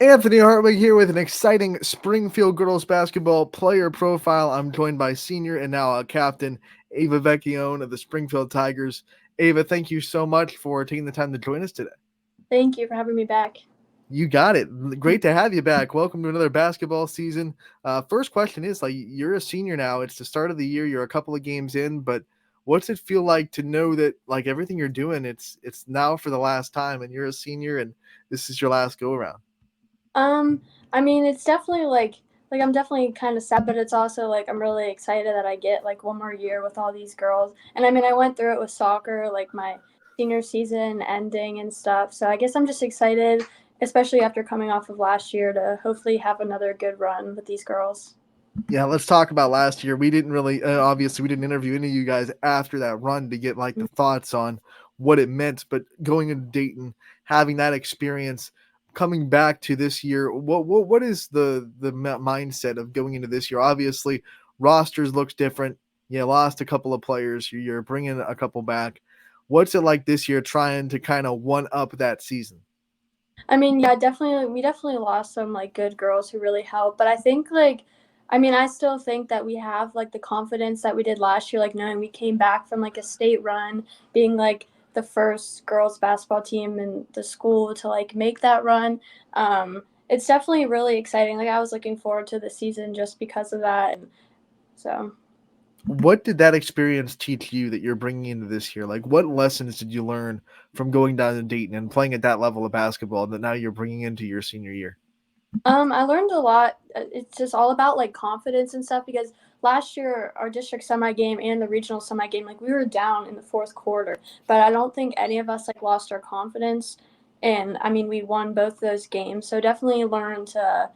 Anthony Hartwig here with an exciting Springfield girls basketball player profile. I'm joined by senior and now captain Ava Vecchione of the Springfield Tigers. Ava, thank you so much for taking the time to join us today. Thank you for having me back. You got it. Great to have you back. Welcome to another basketball season. First question is like you're a senior now. It's the start of the year. You're a couple of games in, but what's it feel like to know that like everything you're doing, it's now for the last time, and you're a senior, and this is your last go around? Um, I mean, it's definitely like I'm definitely kind of sad, but it's also like I'm really excited that I get like one more year with all these girls. And I mean, I went through it with soccer, like my senior season ending and stuff. So I guess I'm just excited, especially after coming off of last year, to hopefully have another good run with these girls. Yeah, let's talk about last year. We didn't really, obviously, we didn't interview any of you guys after that run to get like the thoughts on what it meant. But going into Dayton, having that experience, coming back to this year, what is the mindset of going into this year? Obviously, rosters looks different. You lost a couple of players. You're bringing a couple back. What's it like this year, trying to kind of one up that season? I mean, yeah, definitely. We definitely lost some like good girls who really helped, but I think like, I mean, I still think that we have like the confidence that we did last year, like knowing we came back from like a state run, being like the first girls basketball team in the school to like make that run. It's definitely really exciting. Like I was looking forward to the season just because of that. And so. What did that experience teach you that you're bringing into this year? Like, what lessons did you learn from going down to Dayton and playing at that level of basketball that now you're bringing into your senior year? I learned a lot. It's just all about like confidence and stuff because last year our district semi game and the regional semi game, like we were down in the fourth quarter, but I don't think any of us like lost our confidence. And I mean, we won both those games, so definitely learn to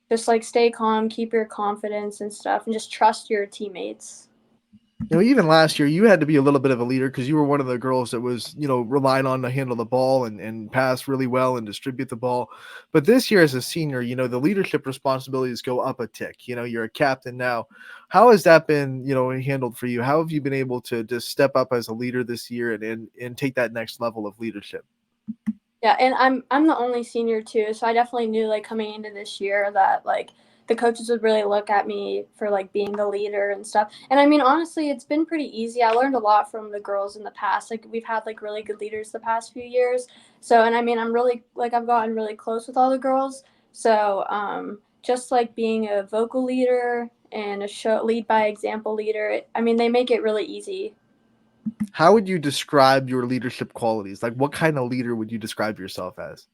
just like stay calm, keep your confidence and stuff, and just trust your teammates. Even last year, you had to be a little bit of a leader because you were one of the girls that was, relied on to handle the ball and pass really well and distribute the ball. But this year, as a senior, the leadership responsibilities go up a tick. You're a captain now. How has that been, handled for you? How have you been able to just step up as a leader this year and take that next level of leadership? Yeah, and I'm the only senior too, so I definitely knew like coming into this year that like the coaches would really look at me for like being the leader and stuff. And I mean honestly, it's been pretty easy. I learned a lot from the girls in the past. Like we've had like really good leaders the past few years. So and I mean I'm really like I've gotten really close with all the girls. So just like being a vocal leader and a show lead by example leader, I mean they make it really easy. How would you describe your leadership qualities? Like, what kind of leader would you describe yourself as?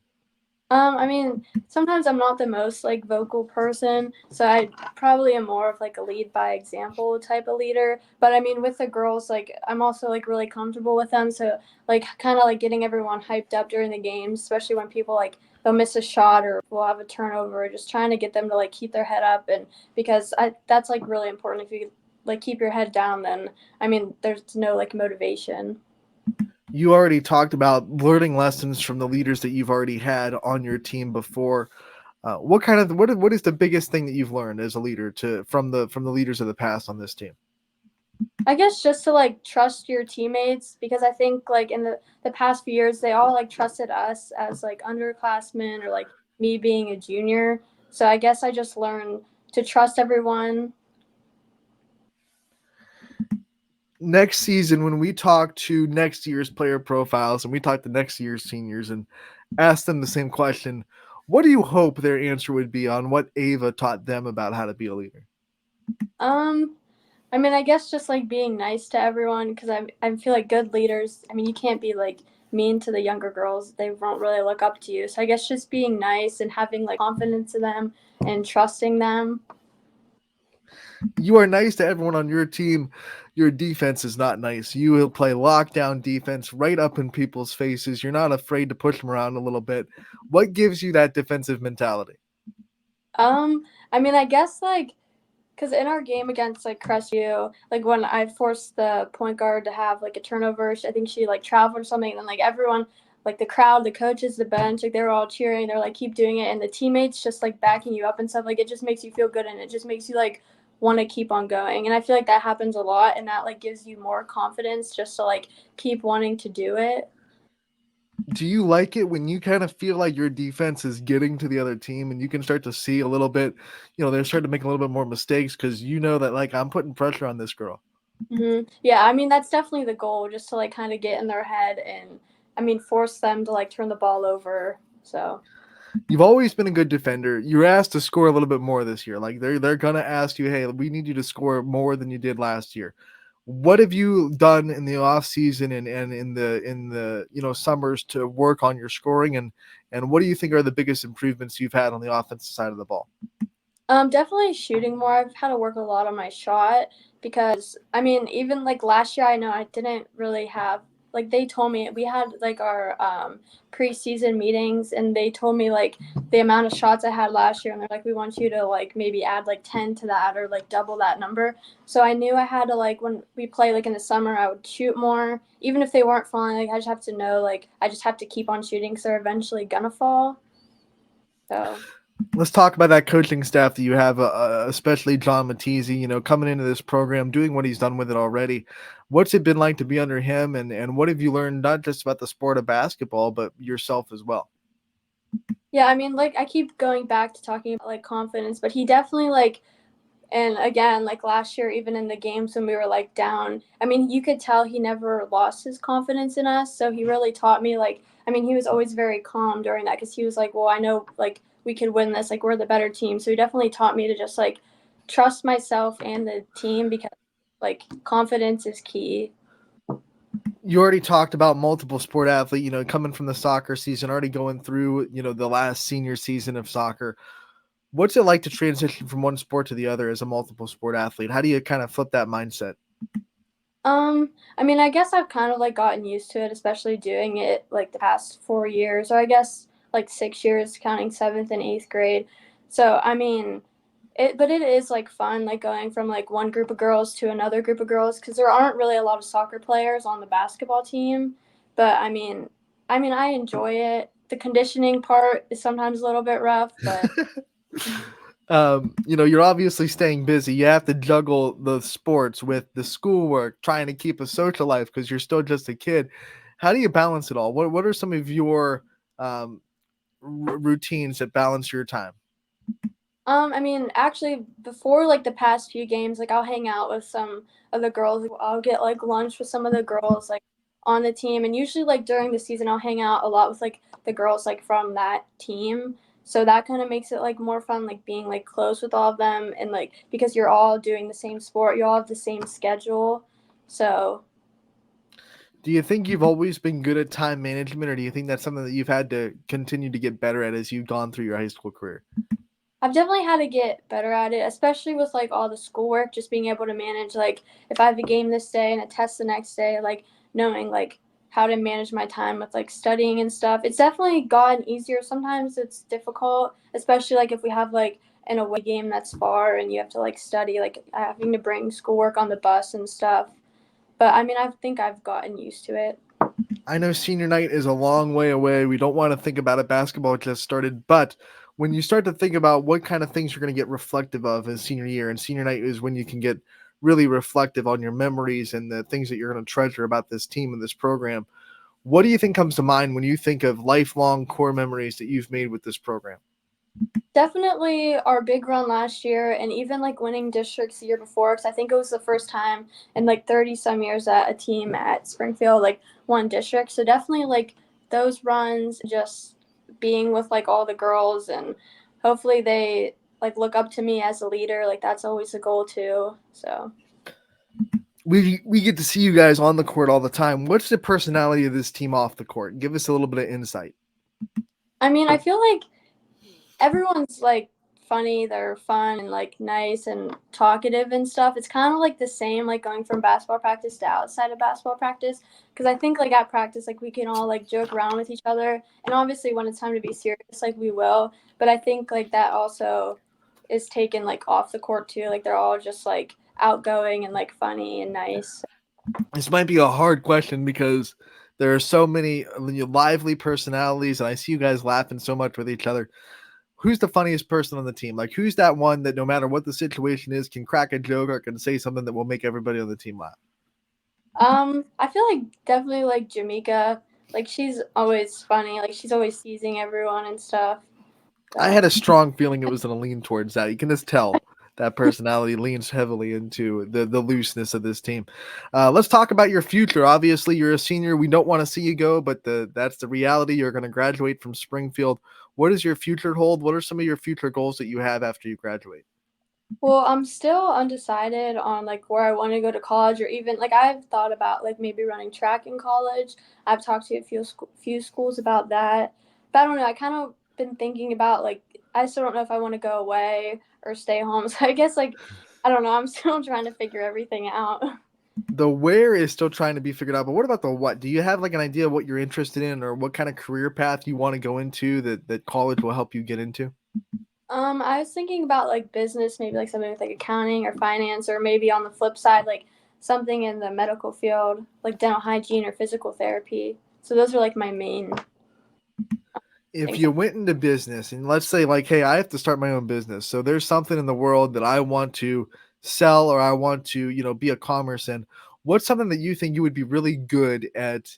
I mean, sometimes I'm not the most like vocal person, so I probably am more of like a lead by example type of leader. But I mean, with the girls, like I'm also like really comfortable with them, so like kind of like getting everyone hyped up during the games, especially when people like they'll miss a shot or will have a turnover, just trying to get them to like keep their head up, and because I that's like really important. If you like keep your head down, then I mean, there's no like motivation. You already talked about learning lessons from the leaders that you've already had on your team before. What is the biggest thing that you've learned as a leader to from the leaders of the past on this team? I guess just to like trust your teammates because I think like in the past few years they all like trusted us as like underclassmen or like me being a junior. So I guess I just learned to trust everyone. Next season, when we talk to next year's player profiles and we talk to next year's seniors and ask them the same question, what do you hope their answer would be on what Ava taught them about how to be a leader? Um I mean I guess just like being nice to everyone because I feel like good leaders, I mean you can't be like mean to the younger girls. They won't really look up to you. So I guess just being nice and having like confidence in them and trusting them. You are nice to everyone on your team. Your defense is not nice. You will play lockdown defense right up in people's faces. You're not afraid to push them around a little bit. What gives you that defensive mentality? I mean I guess like because in our game against like Crestview, like when I forced the point guard to have like a turnover, I think she like traveled or something, and then like everyone, like the crowd, the coaches, the bench, like they were all cheering. They're like keep doing it, and the teammates just like backing you up and stuff. Like it just makes you feel good, and it just makes you like want to keep on going. And I feel like that happens a lot, and that like gives you more confidence just to like keep wanting to do it. Do you like it when you kind of feel like your defense is getting to the other team and you can start to see a little bit, they're starting to make a little bit more mistakes because you know that like I'm putting pressure on this girl. Yeah, I mean that's definitely the goal, just to like kind of get in their head and I mean force them to like turn the ball over. So You've always been a good defender. You're asked to score a little bit more this year. Like they're gonna ask you, hey, we need you to score more than you did last year. What have you done in the off season and in the summers to work on your scoring and what do you think are the biggest improvements you've had on the offensive side of the ball? Definitely shooting more. I've had to work a lot on my shot because I mean, even like last year, I know I didn't really have like they told me we had like our preseason meetings and they told me like the amount of shots I had last year and they're like we want you to like maybe add like 10 to that or like double that number. So I knew I had to like when we play like in the summer I would shoot more even if they weren't falling. Like I just have to know like I just have to keep on shooting because they're eventually gonna fall. So. Let's talk about that coaching staff that you have, especially John Matese. Coming into this program, doing what he's done with it already. What's it been like to be under him, and what have you learned not just about the sport of basketball, but yourself as well? Yeah, I mean, like I keep going back to talking about like confidence, but he definitely like and again, like last year, even in the games when we were like down, I mean, you could tell he never lost his confidence in us. So he really taught me like I mean, he was always very calm during that because he was like, well, I know like we could win this, like we're the better team. So he definitely taught me to just like trust myself and the team because like confidence is key. You already talked about multiple sport athlete. Coming from the soccer season, already going through the last senior season of soccer. What's it like to transition from one sport to the other as a multiple sport athlete? How do you kind of flip that mindset? I mean, I guess I've kind of like gotten used to it, especially doing it like the past 4 years, or I guess like 6 years, counting seventh and eighth grade. So, I mean, but it is like fun, like going from like one group of girls to another group of girls, because there aren't really a lot of soccer players on the basketball team. But I enjoy it. The conditioning part is sometimes a little bit rough, but You're obviously staying busy. You have to juggle the sports with the schoolwork, trying to keep a social life because you're still just a kid. How do you balance it all? What are some of your um, routines that balance your time? I mean, actually, before like the past few games, like I'll hang out with some of the girls. I'll get like lunch with some of the girls like on the team, and usually like during the season, I'll hang out a lot with like the girls like from that team. So that kind of makes it like more fun, like being like close with all of them, and like because you're all doing the same sport, you all have the same schedule. So Do you think you've always been good at time management, or do you think that's something that you've had to continue to get better at as you've gone through your high school career? I've definitely had to get better at it, especially with like all the schoolwork, just being able to manage like if I have a game this day and a test the next day, like knowing like how to manage my time with like studying and stuff. It's definitely gotten easier. Sometimes it's difficult, especially like if we have like an away game that's far and you have to like study, like having to bring schoolwork on the bus and stuff. But I mean, I think I've gotten used to it. I know senior night is a long way away. We don't want to think about it. Basketball just started, but when you start to think about what kind of things you're going to get reflective of in senior year, and senior night is when you can get really reflective on your memories and the things that you're going to treasure about this team and this program. What do you think comes to mind when you think of lifelong core memories that you've made with this program? Definitely our big run last year, and even like winning districts the year before, because I think it was the first time in like 30 some years that a team at Springfield like won district. So definitely like those runs, just being with like all the girls, and hopefully they like look up to me as a leader. Like that's always a goal too. So We get to see you guys on the court all the time. What's the personality of this team off the court? Give us a little bit of insight. I mean, I feel like everyone's like funny, they're fun and like nice and talkative and stuff. It's kind of like the same like going from basketball practice to outside of basketball practice because I think like at practice like we can all like joke around with each other and obviously when it's time to be serious like we will, but I think like that also is taken like off the court too. Like they're all just like outgoing and like funny and nice. This might be a hard question because there are so many lively personalities, and I see you guys laughing so much with each other. Who's the funniest person on the team? Like, who's that one that no matter what the situation is, can crack a joke or can say something that will make everybody on the team laugh? I feel like definitely like Jamaica. Like she's always funny. Like she's always teasing everyone and stuff. I So had a strong feeling it was going to lean towards that. You can just tell that personality leans heavily into the looseness of this team. Let's talk about your future. Obviously, you're a senior. We don't want to see you go, but that's the reality. You're going to graduate from Springfield. What does your future hold? What are some of your future goals that you have after you graduate? well, I'm still undecided on like where I want to go to college, or even like I've thought about like maybe running track in college. I've talked to a few schools about that, but I don't know. I kind of been thinking about like I still don't know if I want to go away or stay home. So I guess like I don't know. I'm still trying to figure everything out. The where is still trying to be figured out, but what about the what? Do you have like an idea of what you're interested in or what kind of career path you want to go into that college will help you get into? I was thinking about like business, maybe like something with like accounting or finance, or maybe on the flip side, like something in the medical field, like dental hygiene or physical therapy. So those are like my main If things. you went into business and let's say like, hey, I have to start my own business. So there's something in the world that I want to sell or I want to, be a commerce in. What's something that you think you would be really good at,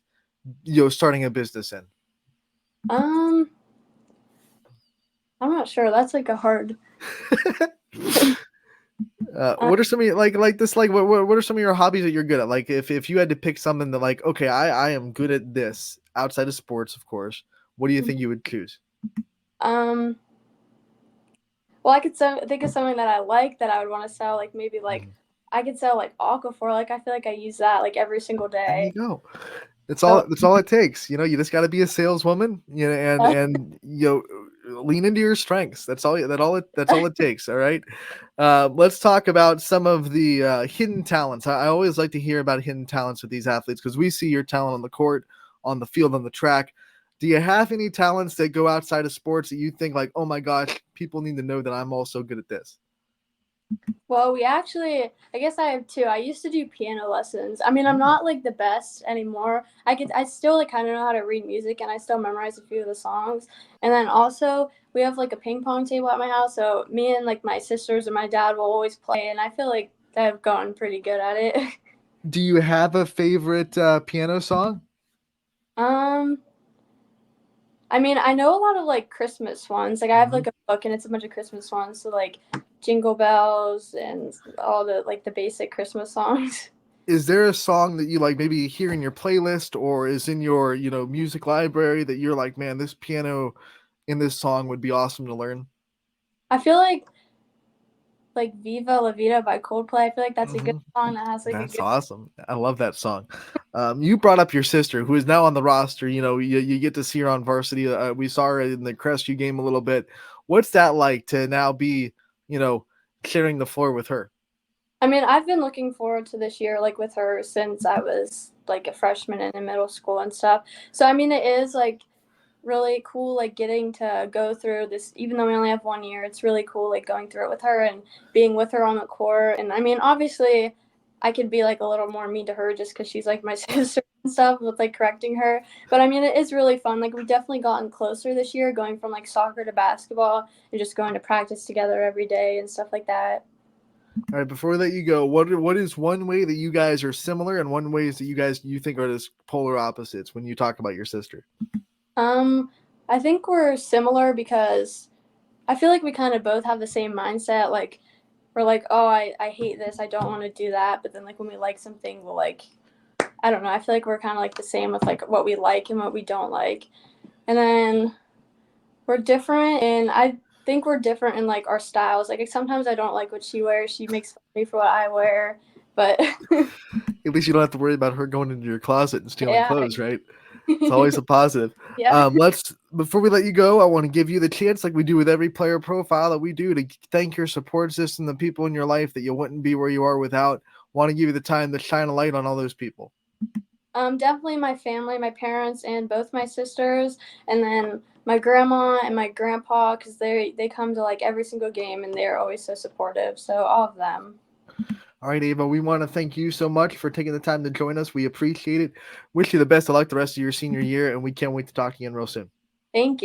starting a business in? Um, I'm not sure. That's like a hard. Uh, What are some of your, like this like what are some of your hobbies that you're good at? Like if you had to pick something that like okay I am good at this outside of sports of course. What do you think you would choose? um, well, I could think of something that I like that I would want to sell. Like maybe like Mhm. I could sell like Aquaphor. Like I feel like I use that like every single There you day. go. So That's all it takes. You just got to be a saleswoman, and lean into your strengths. That's all it takes. All right. Let's talk about some of the hidden talents. I always like to hear about hidden talents with these athletes because we see your talent on the court, on the field, on the track. Do you have any talents that go outside of sports that you think like, oh my gosh, people need to know that I'm also good at this? Well, I guess I have two. I used to do piano lessons. I mean, I'm Mm. not like the best anymore. I still like kind of know how to read music and I still memorize a few of the songs. And then also, we have like a ping pong table at my house. So me and like my sisters and my dad will always play. And I feel like I've gotten pretty good at it. Do you have a favorite piano song? um, I mean, I know a lot of like Christmas ones. Like I have Mhm. like a book and it's a bunch of Christmas ones. So like Jingle Bells and all the like the basic Christmas songs. Is there a song that you like maybe hear in your playlist or is in your music library that you're like, man, this piano in this song would be awesome to learn? I feel like Viva La Vida by Coldplay. I feel like that's a good Hmm. song that has like a That's good. awesome. I love that song. You brought up your sister who is now on the roster. You get to see her on varsity. We saw her in the Crestview game a little bit. What's that like to now be you know sharing the floor with her? I mean, I've been looking forward to this year like with her since I was like a freshman and in middle school and stuff. So I mean, it is like really cool like getting to go through this even though we only have 1 year. It's really cool like going through it with her and being with her on the court. And I mean, obviously I could be like a little more mean to her just because she's like my sister and stuff with like correcting her, but I mean it is really fun. Like we've definitely gotten closer this year, going from like soccer to basketball and just going to practice together every day and stuff like that. All right, before we let you go, what is one way that you guys are similar and one ways that you think are just polar opposites when you talk about your sister? um I think we're similar because I feel like we kind of both have the same mindset. Like we're like, oh, I hate this, I don't want to do that, but then like when we like something we'll like, I don't know, I feel like we're kind of like the same with like what we like and what we don't like. And then we're different, and I think we're different in like our styles. Like sometimes I don't like what she wears. She makes fun of me for what I wear, but At least you don't have to worry about her going into your closet and stealing yeah, clothes, right? It's always a positive. yeah. Let's before we let you go, I want to give you the chance, like we do with every player profile that we do, to thank your support system, the people in your life that you wouldn't be where you are without. Want to give you the time to shine a light on all those people. Definitely my family, my parents, and both my sisters, and then my grandma and my grandpa because they come to like every single game and they're always so supportive. So all of them. All right, Ava, we want to thank you so much for taking the time to join us. We appreciate it. Wish you the best of luck the rest of your senior year, and we can't wait to talk again real soon. Thank you.